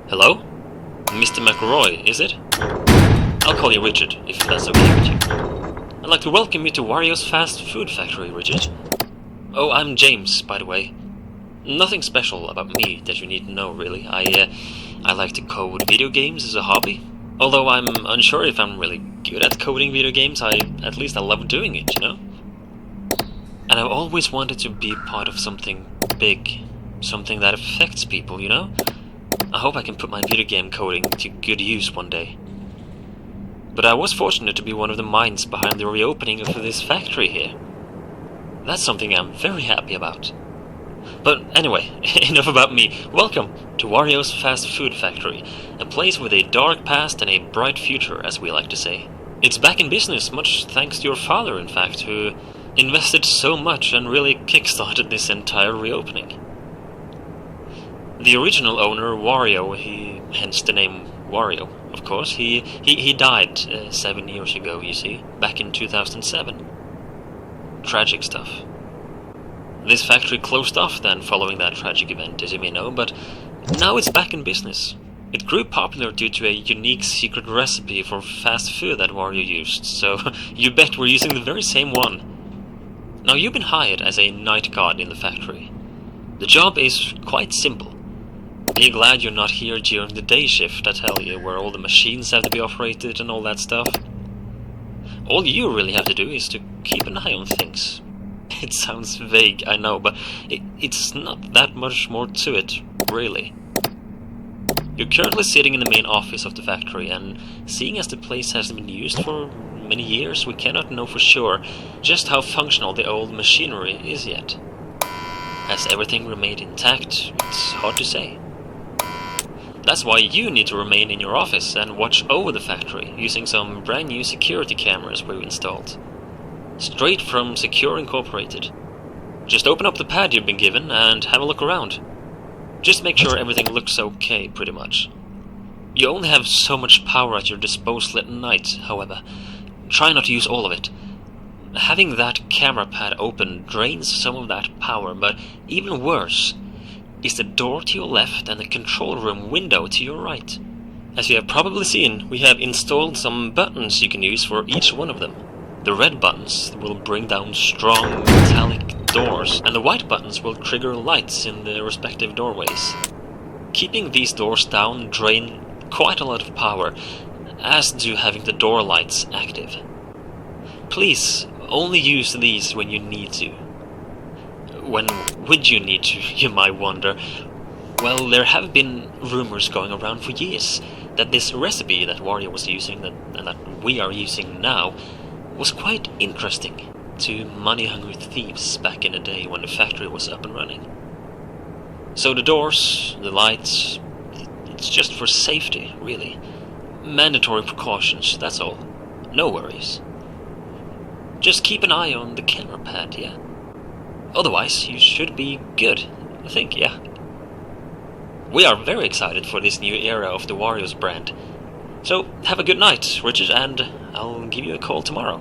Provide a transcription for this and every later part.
Hello? Mr. McRoy, is it? I'll call you Richard, if that's okay with you. I'd like to welcome you to Wario's fast food factory, Richard. Oh, I'm James, by the way. Nothing special about me that you need to know, really. I like to code video games as a hobby. Although I'm unsure if I'm really good at coding video games, at least I love doing it, you know? And I've always wanted to be part of something big. Something that affects people, you know? I hope I can put my video game coding to good use one day. But I was fortunate to be one of the minds behind the reopening of this factory here. That's something I'm very happy about. But anyway, enough about me. Welcome to Wario's Fast Food Factory, a place with a dark past and a bright future, as we like to say. It's back in business, much thanks to your father, in fact, who invested so much and really kickstarted this entire reopening. The original owner, Wario, hence the name Wario, of course, he died 7 years ago, you see, back in 2007. Tragic stuff. This factory closed off then following that tragic event, as you may know, but now it's back in business. It grew popular due to a unique secret recipe for fast food that Wario used, so you bet we're using the very same one. Now, you've been hired as a night guard in the factory. The job is quite simple. Be glad you're not here during the day shift, I tell you, where all the machines have to be operated and all that stuff. All you really have to do is to keep an eye on things. It sounds vague, I know, but it's not that much more to it, really. You're currently sitting in the main office of the factory, and seeing as the place hasn't been used for many years, we cannot know for sure just how functional the old machinery is yet. Has everything remained intact? It's hard to say. That's why you need to remain in your office and watch over the factory, using some brand new security cameras we've installed. Straight from Secure Incorporated. Just open up the pad you've been given and have a look around. Just make sure everything looks okay, pretty much. You only have so much power at your disposal at night, however. Try not to use all of it. Having that camera pad open drains some of that power, but even worse is the door to your left and the control room window to your right. As you have probably seen, we have installed some buttons you can use for each one of them. The red buttons will bring down strong metallic doors, and the white buttons will trigger lights in the respective doorways. Keeping these doors down drain quite a lot of power, as do having the door lights active. Please only use these when you need to. When would you need to, you might wonder? Well, there have been rumors going around for years that this recipe that Wario was using, and that we are using now, was quite interesting to money-hungry thieves back in the day when the factory was up and running. So the doors, the lights, it's just for safety, really. Mandatory precautions, that's all. No worries. Just keep an eye on the camera pad, yeah? Otherwise, you should be good, I think, yeah. We are very excited for this new era of the Wario's brand. So, have a good night, Richard, and I'll give you a call tomorrow.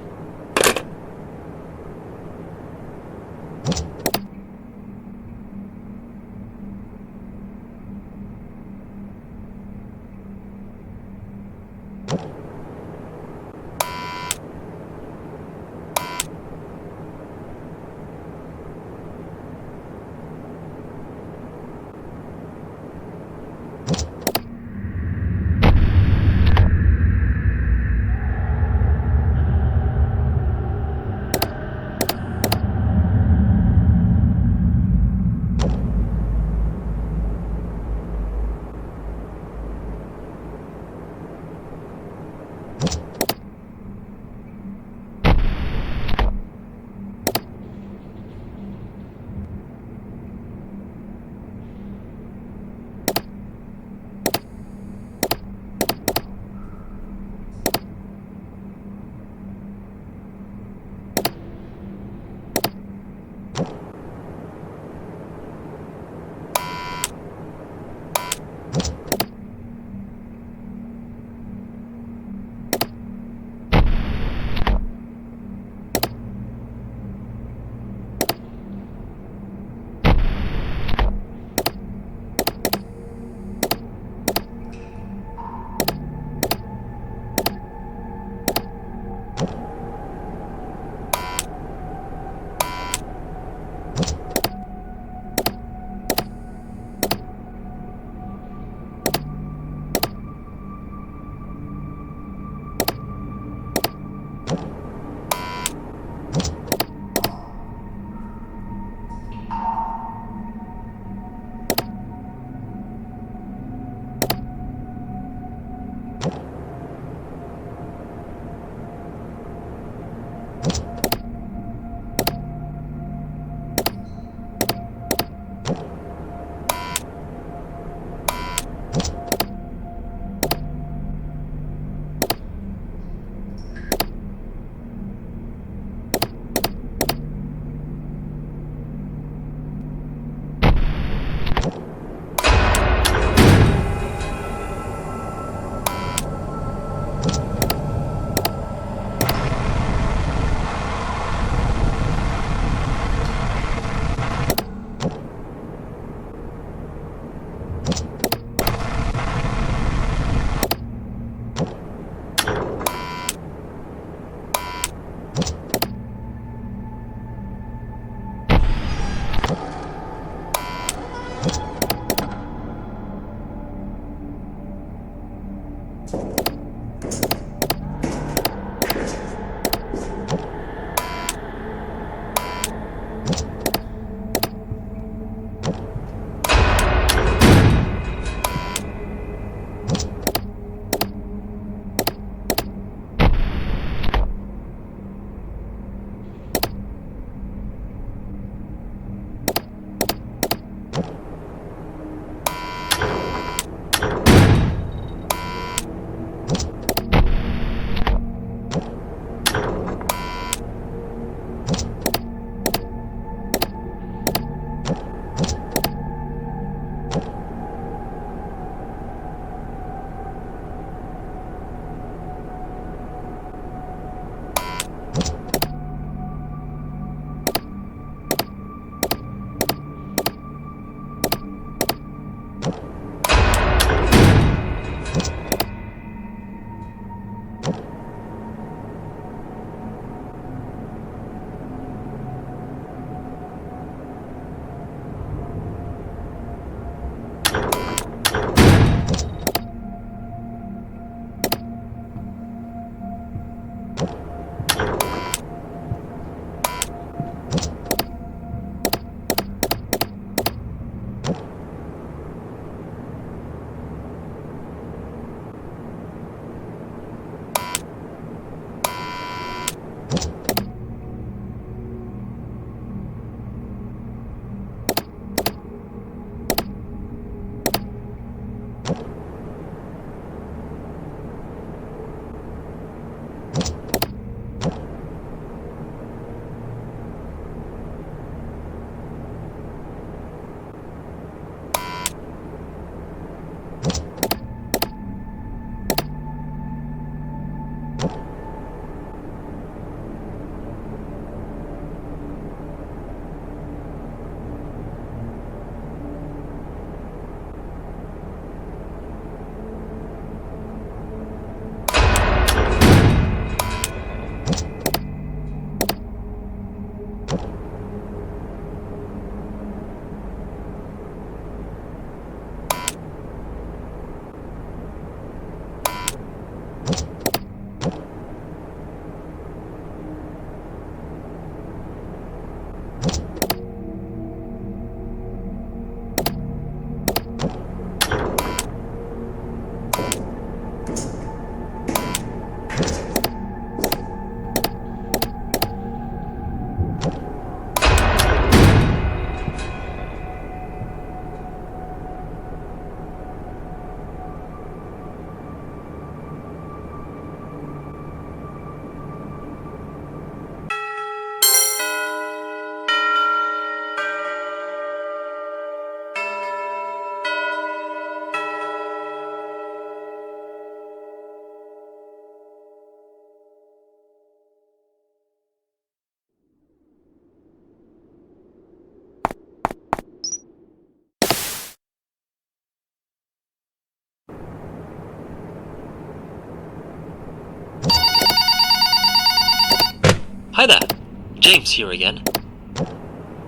Hi there! James here again.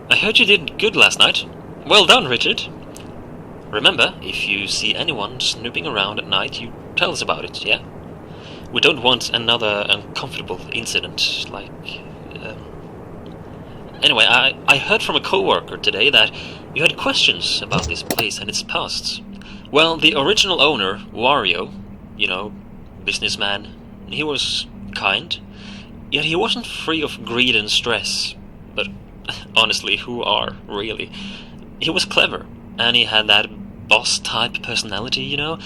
I heard you did good last night. Well done, Richard. Remember, if you see anyone snooping around at night, you tell us about it, yeah? We don't want another uncomfortable incident, like... Anyway, I heard from a co-worker today that you had questions about this place and its past. Well, the original owner, Wario, you know, businessman, he was kind, yet he wasn't free of greed and stress. But honestly, who are, really? He was clever, and he had that boss-type personality, you know?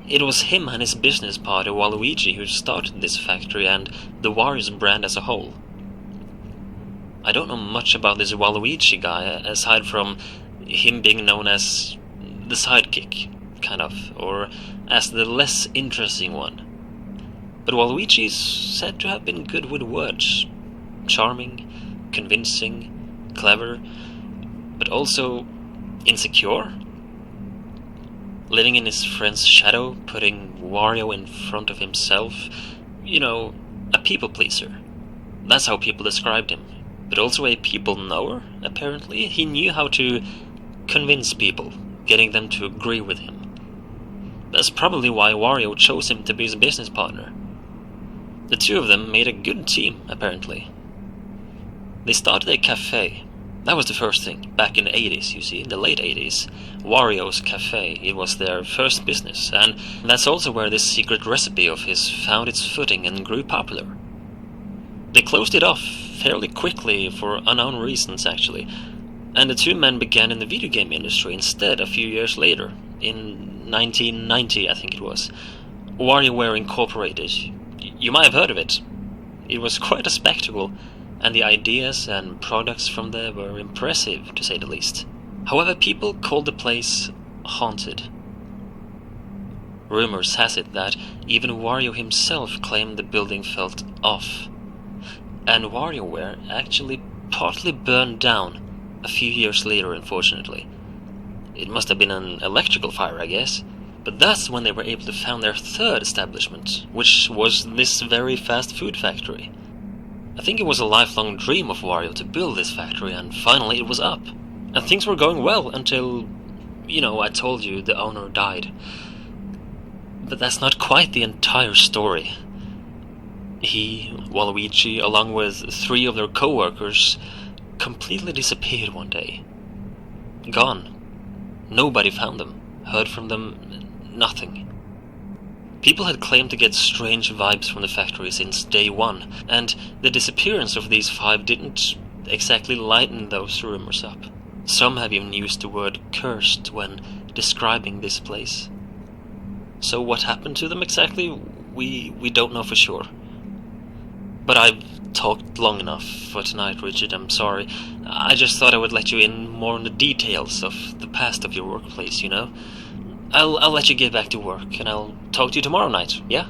It was him and his business partner, Waluigi, who started this factory and the Wario's brand as a whole. I don't know much about this Waluigi guy, aside from him being known as the sidekick, kind of, or as the less interesting one. But Waluigi is said to have been good with words. Charming, convincing, clever, but also insecure. Living in his friend's shadow, putting Wario in front of himself. You know, a people pleaser. That's how people described him. But also a people knower, apparently. He knew how to convince people, getting them to agree with him. That's probably why Wario chose him to be his business partner. The two of them made a good team, apparently. They started a cafe. That was the first thing, back in the 80s, you see, in the late 80s. Wario's Cafe, it was their first business, and that's also where this secret recipe of his found its footing and grew popular. They closed it off fairly quickly for unknown reasons, actually, and the two men began in the video game industry instead a few years later, in 1990, I think it was. WarioWare Incorporated. You might have heard of it. It was quite a spectacle, and the ideas and products from there were impressive, to say the least. However, people called the place haunted. Rumors has it that even Wario himself claimed the building felt off. And WarioWare actually partly burned down a few years later, unfortunately. It must have been an electrical fire, I guess. But that's when they were able to found their third establishment, which was this very fast food factory. I think it was a lifelong dream of Wario to build this factory, and finally it was up. And things were going well until, you know, I told you the owner died. But that's not quite the entire story. He, Waluigi, along with 3 of their co-workers, completely disappeared one day. Gone. Nobody found them, heard from them, nothing. People had claimed to get strange vibes from the factory since day one, and the disappearance of these 5 didn't exactly lighten those rumors up. Some have even used the word cursed when describing this place. So what happened to them exactly, we don't know for sure. But I've talked long enough for tonight, Richard, I'm sorry. I just thought I would let you in more on the details of the past of your workplace, you know? I'll let you get back to work, and I'll talk to you tomorrow night, yeah?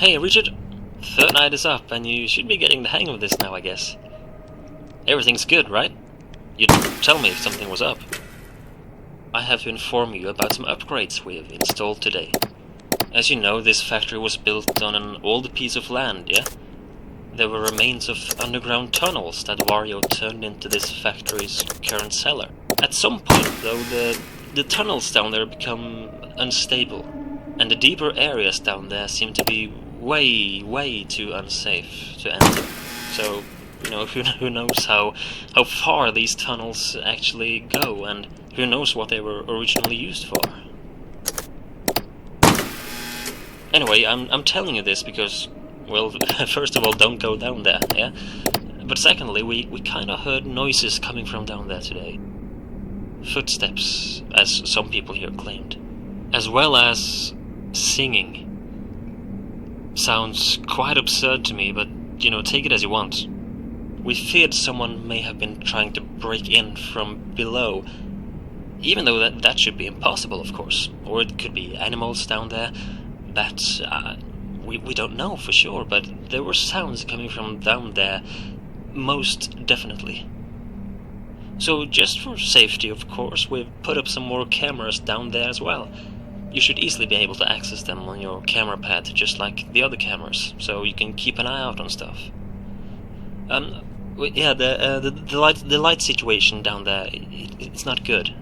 Hey, Richard. Third night is up, and you should be getting the hang of this now, I guess. Everything's good, right? You'd tell me if something was up. I have to inform you about some upgrades we have installed today. As you know, this factory was built on an old piece of land, yeah? There were remains of underground tunnels that Wario turned into this factory's current cellar. At some point, though, the tunnels down there become unstable, and the deeper areas down there seem to be way too unsafe to enter. So, you know, who knows how far these tunnels actually go, and who knows what they were originally used for. Anyway, I'm telling you this because, well, first of all, don't go down there, yeah? But secondly, we kinda heard noises coming from down there today. Footsteps, as some people here claimed. As well as singing. Sounds quite absurd to me, but, you know, take it as you want. We feared someone may have been trying to break in from below, even though that should be impossible, of course. Or it could be animals down there. Bats, we don't know for sure, but there were sounds coming from down there, most definitely. So just for safety, of course, we've put up some more cameras down there as well. You should easily be able to access them on your camera pad, just like the other cameras, so you can keep an eye out on stuff. Yeah, the light situation down there, it's not good.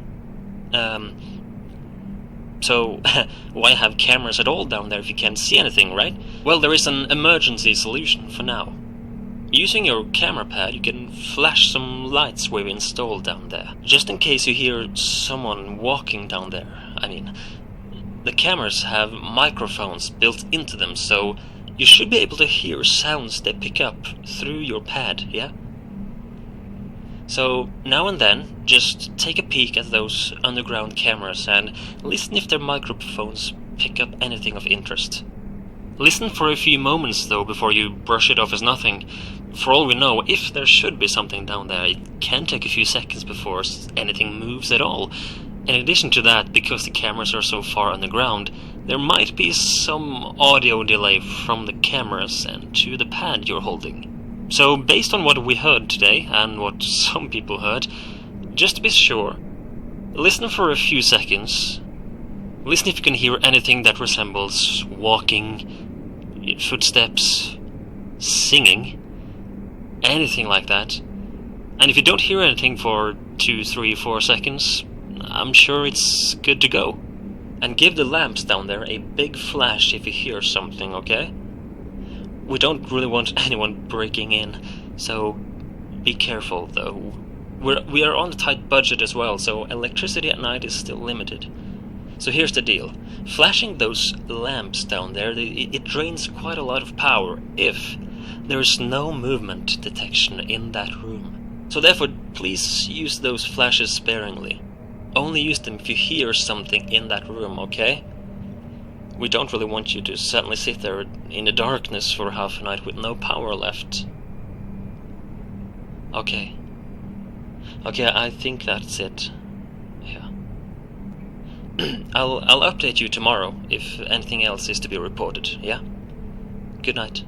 So, why have cameras at all down there if you can't see anything, right? Well, there is an emergency solution for now. Using your camera pad, you can flash some lights we've installed down there, just in case you hear someone walking down there. I mean, the cameras have microphones built into them, so you should be able to hear sounds they pick up through your pad, yeah? So, now and then, just take a peek at those underground cameras and listen if their microphones pick up anything of interest. Listen for a few moments though before you brush it off as nothing. For all we know, if there should be something down there, it can take a few seconds before anything moves at all. In addition to that, because the cameras are so far underground, there might be some audio delay from the cameras and to the pad you're holding. So based on what we heard today, and what some people heard, just to be sure, listen for a few seconds. Listen if you can hear anything that resembles walking, footsteps, singing, anything like that. And if you don't hear anything for 2, 3, 4 seconds, I'm sure it's good to go. And give the lamps down there a big flash if you hear something, okay? We don't really want anyone breaking in, so be careful though. We are on a tight budget as well, so electricity at night is still limited. So here's the deal. Flashing those lamps down there, it drains quite a lot of power if there's no movement detection in that room. So therefore, please use those flashes sparingly. Only use them if you hear something in that room, okay? We don't really want you to suddenly sit there in the darkness for half a night with no power left. Okay. Okay, I think that's it. Yeah. I'll update you tomorrow if anything else is to be reported, yeah? Good night.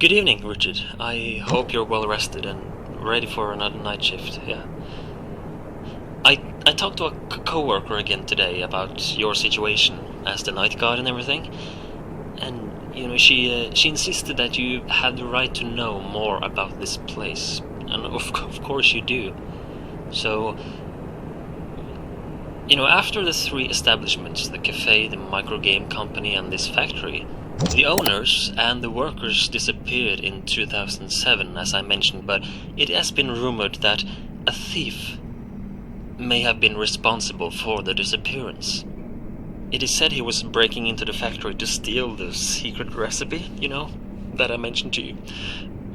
Good evening, Richard. I hope you're well rested and ready for another night shift, yeah. I talked to a co-worker again today about your situation as the night guard and everything, and she insisted that you had the right to know more about this place, and of course you do. So, after the three establishments, the cafe, the microgame company, and this factory, the owners and the workers disappeared in 2007, as I mentioned, but it has been rumored that a thief may have been responsible for the disappearance. It is said he was breaking into the factory to steal the secret recipe, that I mentioned to you.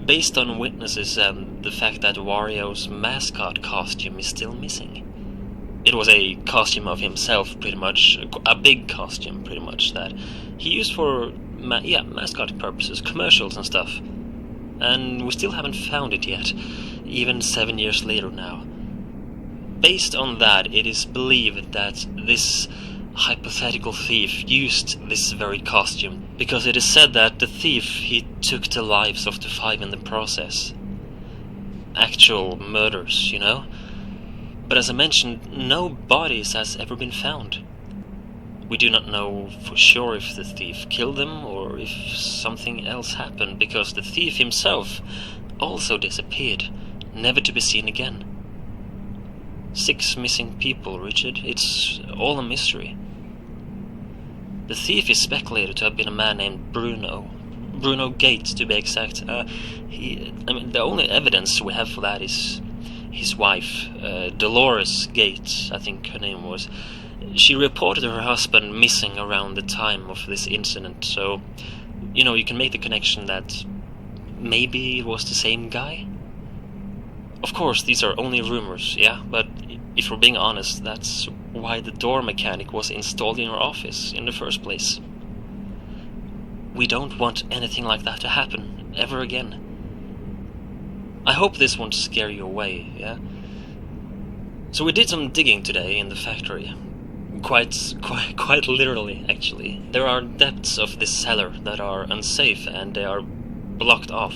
Based on witnesses and the fact that Wario's mascot costume is still missing. It was a costume of himself, pretty much, a big costume, pretty much, that he used for, mascot purposes, commercials and stuff. And we still haven't found it yet, even 7 years later now. Based on that, it is believed that this hypothetical thief used this very costume, because it is said that the thief, he took the lives of the 5 in the process. Actual murders, But as I mentioned, no bodies has ever been found. We do not know for sure if the thief killed them or if something else happened, because the thief himself also disappeared, never to be seen again. 6 missing people, Richard. It's all a mystery. The thief is speculated to have been a man named Bruno Gates, to be exact. The only evidence we have for that is his wife, Dolores Gates, I think her name was. She reported her husband missing around the time of this incident, so, you can make the connection that maybe it was the same guy? Of course, these are only rumors, yeah, but if we're being honest, that's why the door mechanic was installed in our office in the first place. We don't want anything like that to happen ever again. I hope this won't scare you away, yeah? So we did some digging today in the factory. Quite literally, actually. There are depths of this cellar that are unsafe, and they are blocked off,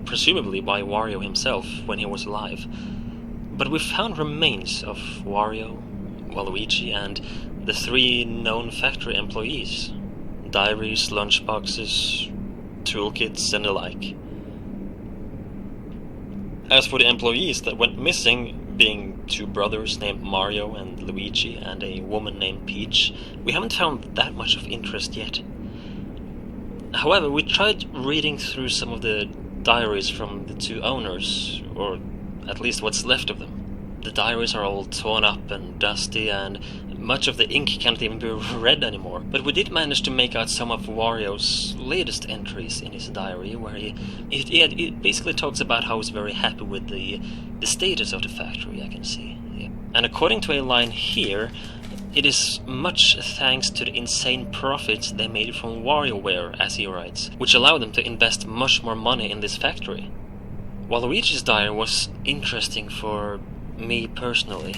presumably by Wario himself when he was alive. But we found remains of Wario, Waluigi, and the 3 known factory employees. Diaries, lunchboxes, toolkits, and the like. As for the employees that went missing, being 2 brothers named Mario and Luigi and a woman named Peach, we haven't found that much of interest yet. However, we tried reading through some of the diaries from the 2 owners, or at least what's left of them. The diaries are all torn up and dusty, and much of the ink can't even be read anymore. But we did manage to make out some of Wario's latest entries in his diary, where he basically talks about how he's very happy with the status of the factory, I can see. Yeah. And according to a line here, it is much thanks to the insane profits they made from WarioWare, as he writes, which allowed them to invest much more money in this factory. Waluigi's diary was interesting for me personally.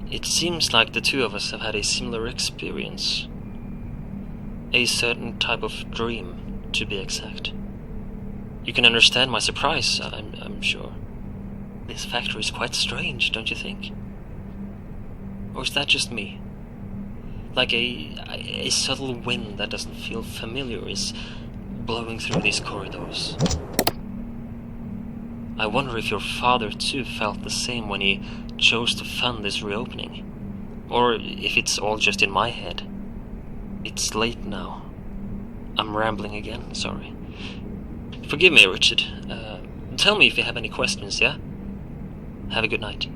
It seems like the 2 of us have had a similar experience. A certain type of dream, to be exact. You can understand my surprise, I'm sure. This factory is quite strange, don't you think? Or is that just me? Like a subtle wind that doesn't feel familiar is blowing through these corridors. I wonder if your father too felt the same when he chose to fund this reopening. Or if it's all just in my head. It's late now. I'm rambling again, sorry. Forgive me, Richard. Tell me if you have any questions, yeah? Have a good night.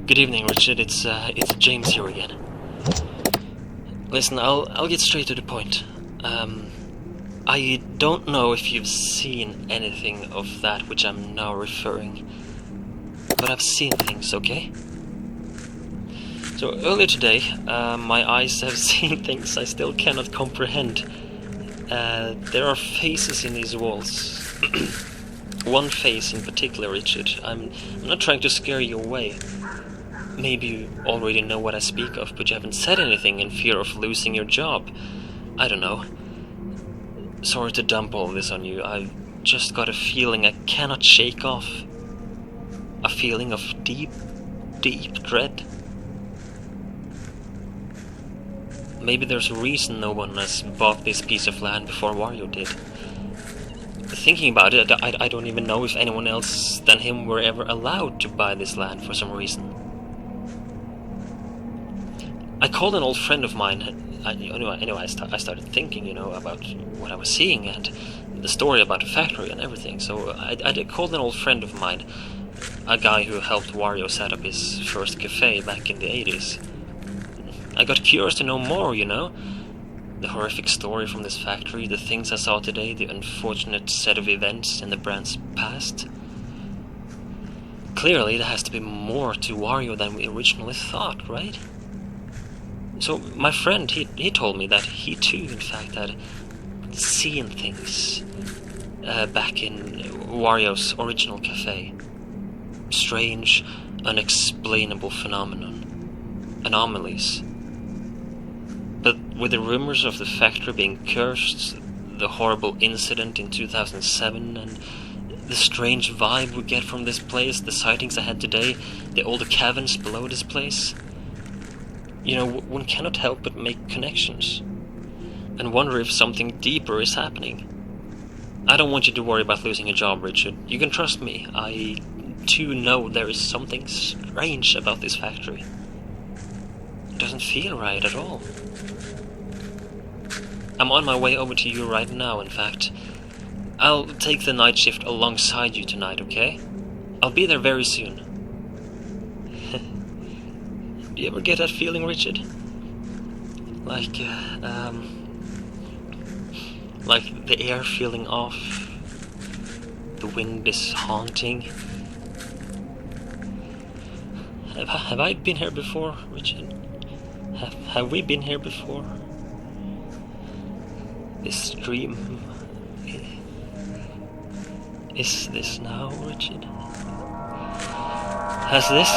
Good evening, Richard. It's James here again. Listen, I'll get straight to the point. I don't know if you've seen anything of that which I'm now referring, but I've seen things, okay? So earlier today, my eyes have seen things I still cannot comprehend. There are faces in these walls. One face in particular, Richard. I'm not trying to scare you away. Maybe you already know what I speak of, but you haven't said anything in fear of losing your job. I don't know. Sorry to dump all this on you. I've just got a feeling I cannot shake off. A feeling of deep, deep dread. Maybe there's a reason no one has bought this piece of land before Wario did. Thinking about it, I don't even know if anyone else than him were ever allowed to buy this land for some reason. I called an old friend of mine. I started thinking, about what I was seeing and the story about the factory and everything. So I called an old friend of mine, a guy who helped Wario set up his first cafe back in the 80s. I got curious to know more, the horrific story from this factory, the things I saw today, the unfortunate set of events in the brand's past. Clearly, there has to be more to Wario than we originally thought, right? So my friend, he told me that he too, in fact, had seen things back in Wario's original cafe. Strange, unexplainable anomalies. But with the rumors of the factory being cursed, the horrible incident in 2007, and the strange vibe we get from this place, the sightings I had today, the older caverns below this place, one cannot help but make connections and wonder if something deeper is happening. I don't want you to worry about losing a job, Richard. You can trust me. I too know there is something strange about this factory. It doesn't feel right at all. I'm on my way over to you right now, in fact. I'll take the night shift alongside you tonight, okay? I'll be there very soon. Do you ever get that feeling, Richard? Like the air feeling off, the wind is haunting. Have I been here before, Richard? Have we been here before? This dream... Is this now, Richard? Has this...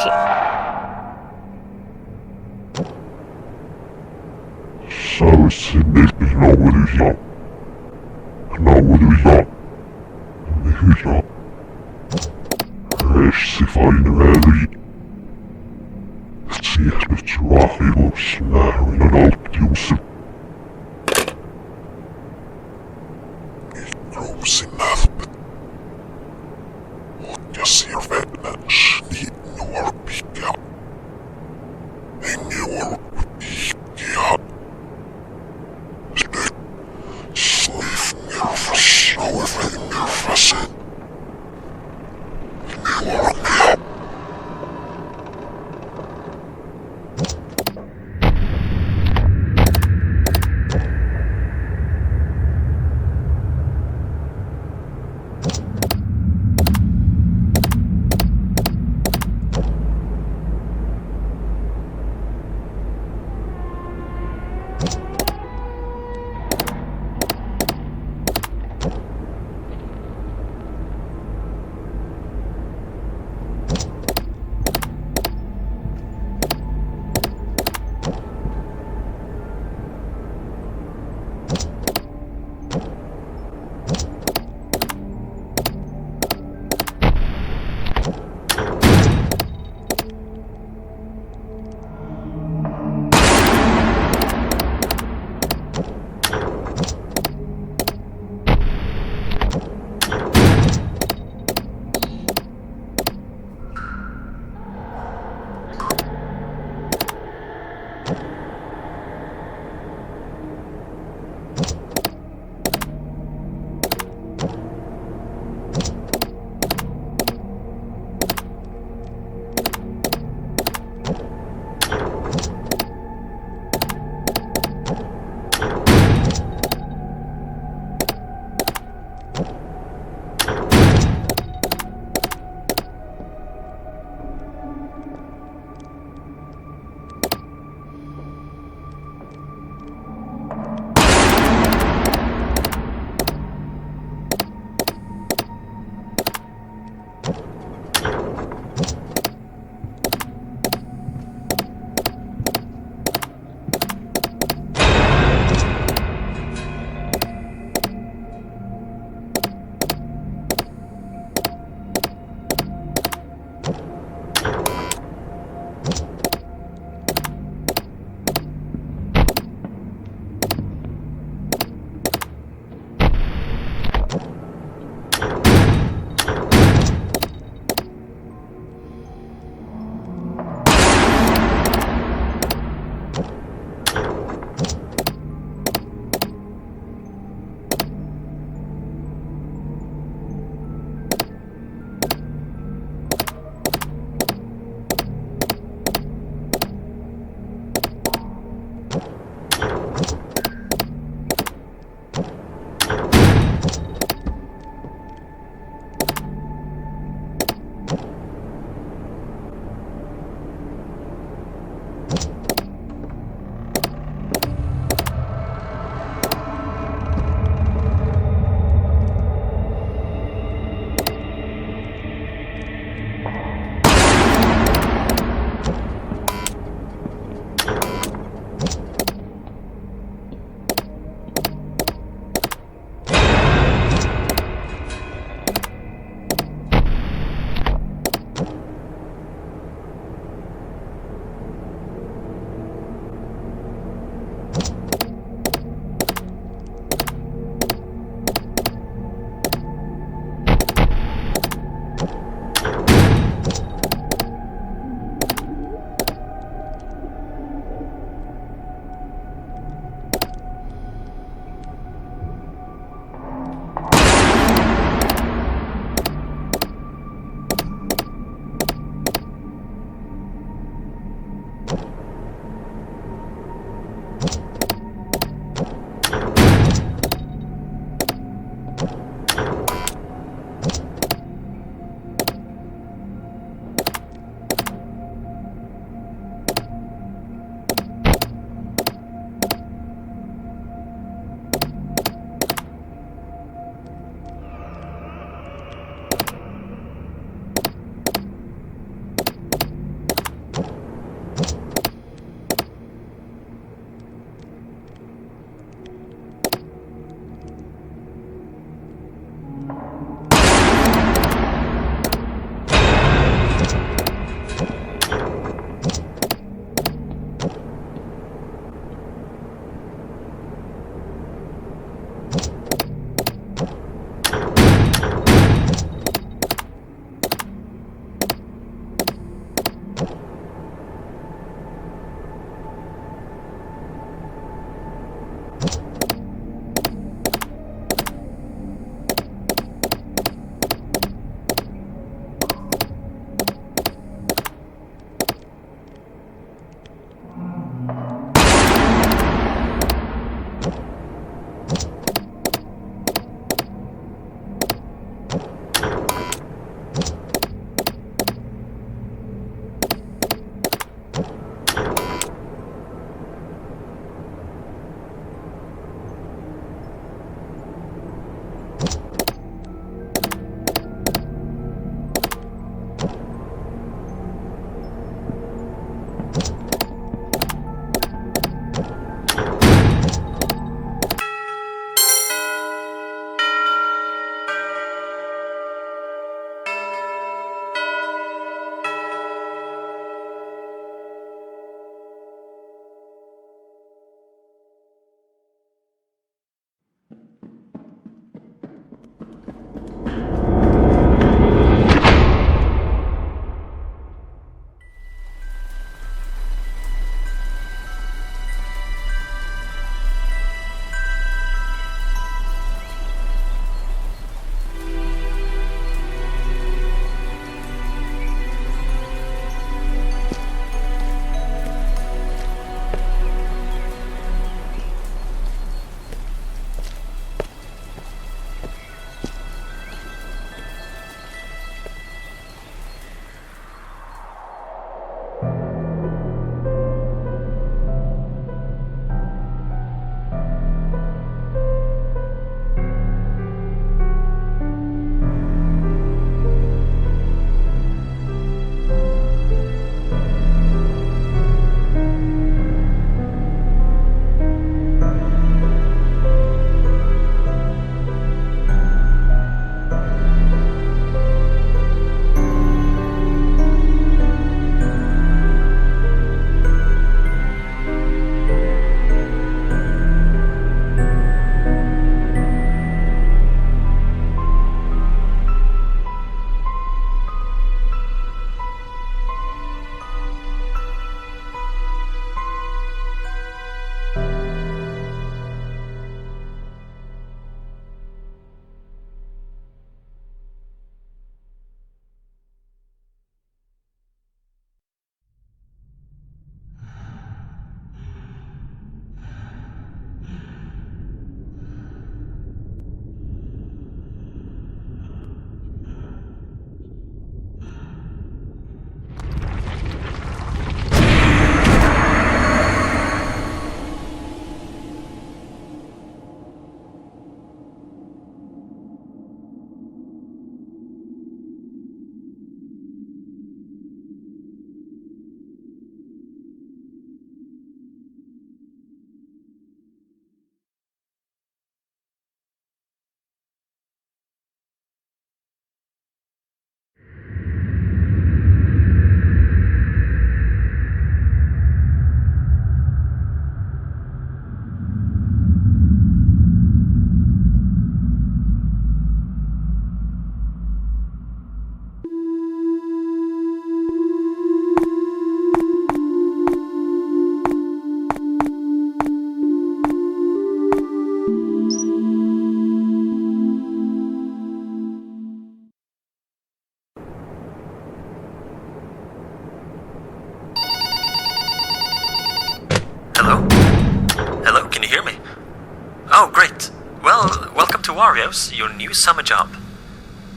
Great. Well, welcome to Wario's, your new summer job.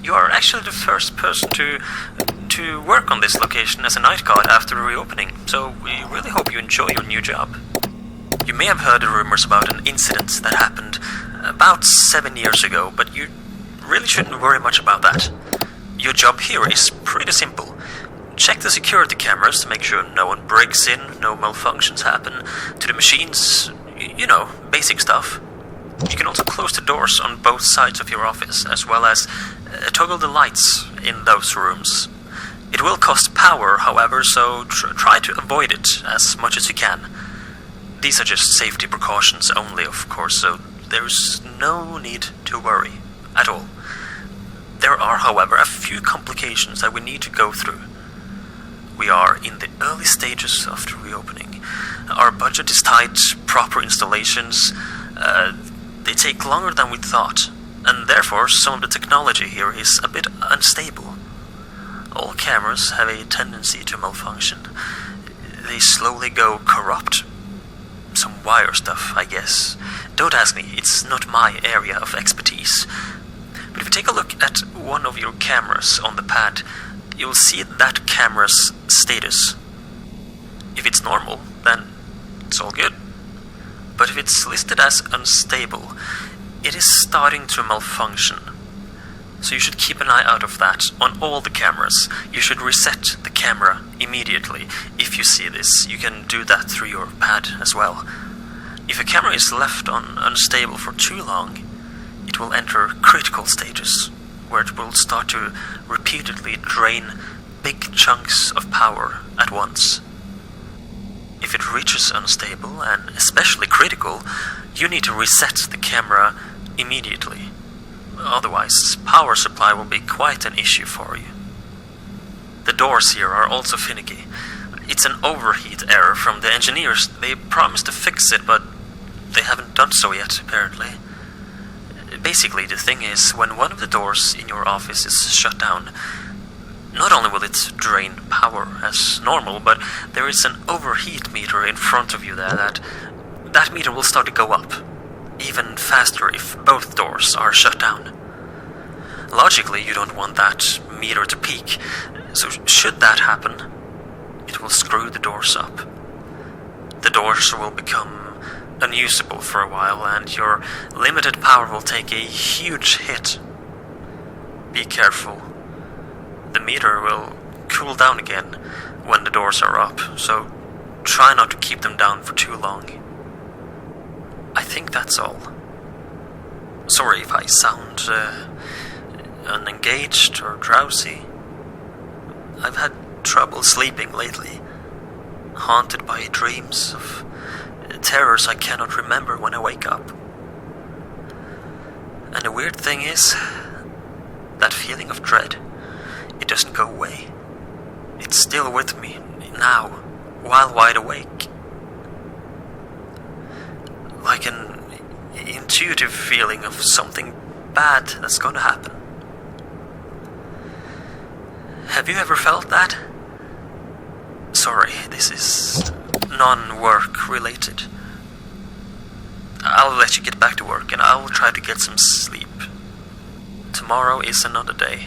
You are actually the first person to work on this location as a night guard after the reopening, so we really hope you enjoy your new job. You may have heard the rumors about an incident that happened about 7 years ago, but you really shouldn't worry much about that. Your job here is pretty simple. Check the security cameras to make sure no one breaks in, no malfunctions happen to the machines, you know, basic stuff. You can also close the doors on both sides of your office, as well as toggle the lights in those rooms. It will cost power, however, so try to avoid it as much as you can. These are just safety precautions only, of course, so there's no need to worry at all. There are, however, a few complications that we need to go through. We are in the early stages of the reopening. Our budget is tight, proper installations, they take longer than we thought, and therefore some of the technology here is a bit unstable. All cameras have a tendency to malfunction. They slowly go corrupt. Some wire stuff, I guess. Don't ask me, it's not my area of expertise. But if you take a look at one of your cameras on the pad, you'll see that camera's status. If it's normal, then it's all good. But if it's listed as unstable, it is starting to malfunction. So you should keep an eye out of that on all the cameras. You should reset the camera immediately. If you see this, you can do that through your pad as well. If a camera is left on unstable for too long, it will enter critical stages, where it will start to repeatedly drain big chunks of power at once. If it reaches unstable, and especially critical, you need to reset the camera immediately. Otherwise, power supply will be quite an issue for you. The doors here are also finicky. It's an overheat error from the engineers. They promised to fix it, but they haven't done so yet, apparently. Basically, the thing is, when one of the doors in your office is shut down, not only will it drain power as normal, but there is an overheat meter in front of you there that meter will start to go up, even faster if both doors are shut down. Logically, you don't want that meter to peak, so should that happen, it will screw the doors up. The doors will become unusable for a while, and your limited power will take a huge hit. Be careful. The meter will cool down again when the doors are up, so try not to keep them down for too long. I think that's all. Sorry if I sound unengaged or drowsy. I've had trouble sleeping lately, haunted by dreams of terrors I cannot remember when I wake up. And the weird thing is, that feeling of dread, it doesn't go away. It's still with me now, while wide awake. Like an intuitive feeling of something bad that's gonna happen. Have you ever felt that? Sorry, this is non-work related. I'll let you get back to work, and I'll try to get some sleep. Tomorrow is another day.